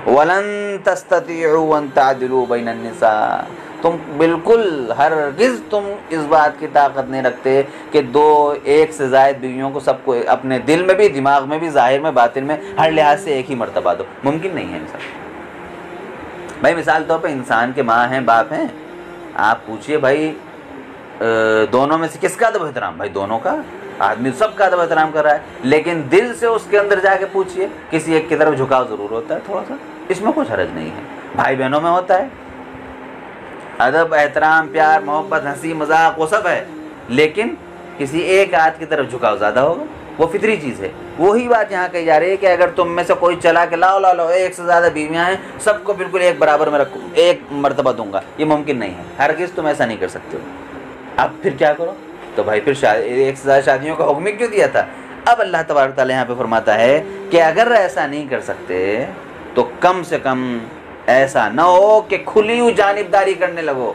وَلَن تَسْتَطِيعُوا أَن تَعْدِلُوا بَيْنَ النِّسَاءِ، تم بالکل ہرگز تم اس بات کی طاقت نہیں رکھتے کہ ایک سے زائد بیویوں کو سب کو اپنے دل میں بھی، دماغ میں بھی، ظاہر میں، باطن میں، ہر لحاظ سے ایک ہی مرتبہ دو. ممکن نہیں ہے انسان. بھائی مثال طور پہ انسان کے ماں ہیں، باپ ہیں، آپ پوچھئے بھائی دونوں میں سے کس کا ادب و احترام؟ بھائی دونوں کا. آدمی سب کا ادب و احترام کر رہا ہے، لیکن دل سے اس کے اندر جا کے پوچھئے، کسی ایک کی طرف جھکاؤ ضرور ہوتا ہے تھوڑا سا. اس میں کچھ حرج نہیں ہے. بھائی بہنوں میں ہوتا ہے ادب، احترام، پیار، محبت، ہنسی مذاق، وہ سب ہے، لیکن کسی ایک آدھ کی طرف جھکاؤ زیادہ ہوگا. وہ فطری چیز ہے. وہی بات یہاں کہی جا رہی ہے کہ اگر تم میں سے کوئی چلا کہ لاؤ ایک سے زیادہ بیویاں ہیں، سب کو بالکل ایک برابر میں رکھوں، ایک مرتبہ دوں گا، یہ ممکن نہیں ہے. ہرگز تم ایسا نہیں کر سکتے ہو. اب پھر کیا کرو؟ تو بھائی پھر ایک سے زیادہ شادیوں کا حکم کیوں دیا تھا؟ اب اللہ تبارک تعالیٰ یہاں پہ فرماتا ہے کہ اگر ایسا نہیں کر سکتے تو کم سے کم ایسا نہ ہو کہ کھلی جانبداری کرنے لگو.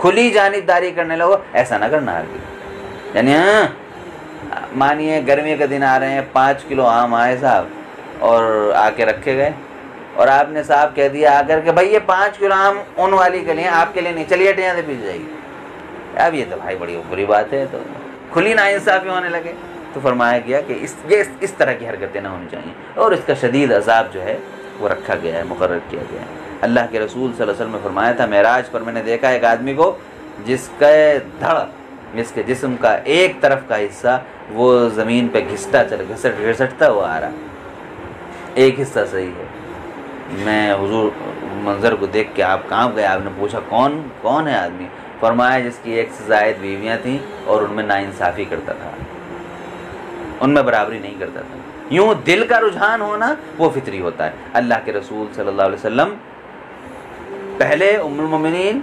کھلی جانبداری کرنے لگو، ایسا نہ کرنا ہرگز. یعنی مانیے گرمی کے دن آ رہے ہیں، 5 کلو آم آئے صاحب اور آ کے رکھے گئے، اور آپ نے صاحب کہہ دیا آ کر کہ بھائی یہ 5 کلو آم ان والی کے لیے، آپ کے لیے نہیں، چلیے ہٹ یہاں سے پیچھے جائیے. اب یہ تو بھائی بڑی بری بات ہے. تو کھلی ناانصافی ہونے لگے. تو فرمایا گیا کہ اس طرح کی حرکتیں نہ ہونی چاہیے، اور اس کا شدید عذاب جو ہے وہ رکھا گیا ہے، مقرر کیا گیا ہے. اللہ کے رسول صلی اللہ علیہ وسلم نے فرمایا تھا، معراج پر میں نے دیکھا ایک آدمی کو جس کے جسم کا ایک طرف کا حصہ وہ زمین پہ گھسٹتا ہوا آ رہا، ایک حصہ صحیح ہے. میں حضور منظر کو دیکھ کے آپ کہاں گئے؟ آپ نے پوچھا کون ہے آدمی؟ فرمایا جس کی ایک سے زائد بیویاں تھیں اور ان میں ناانصافی کرتا تھا، ان میں برابری نہیں کرتا تھا. یوں دل کا رجحان ہونا وہ فطری ہوتا ہے. اللہ کے رسول صلی اللہ علیہ وسلم پہلے ام المومنین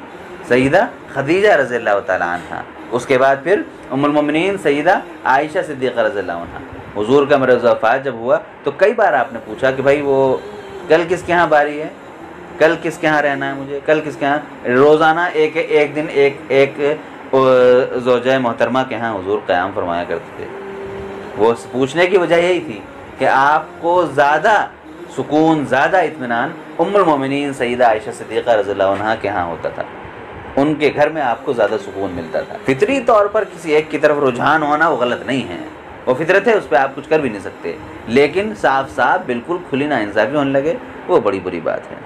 سیدہ خدیجہ رضی اللہ تعالی عنہ، اس کے بعد پھر ام المومنین سیدہ عائشہ صدیقہ رضی اللہ عنہ. حضور کا مرض وفات جب ہوا تو کئی بار آپ نے پوچھا کہ بھائی وہ کل کس کے ہاں باری ہے، کل کس کے ہاں رہنا ہے مجھے، کل کس کے ہاں. روزانہ ایک دن ایک زوجہ محترمہ کے ہاں حضور قیام فرمایا کرتے تھے. وہ پوچھنے کی وجہ یہی تھی کہ آپ کو زیادہ سکون، زیادہ اطمینان ام المومنین سیدہ عائشہ صدیقہ رضی اللہ عنہ کے ہاں ہوتا تھا. ان کے گھر میں آپ کو زیادہ سکون ملتا تھا. فطری طور پر کسی ایک کی طرف رجحان ہونا وہ غلط نہیں ہے، وہ فطرت ہے، اس پہ آپ کچھ کر بھی نہیں سکتے. لیکن صاف بالکل کھلی ناانصافی ہونے لگے، وہ بڑی بری بات ہے.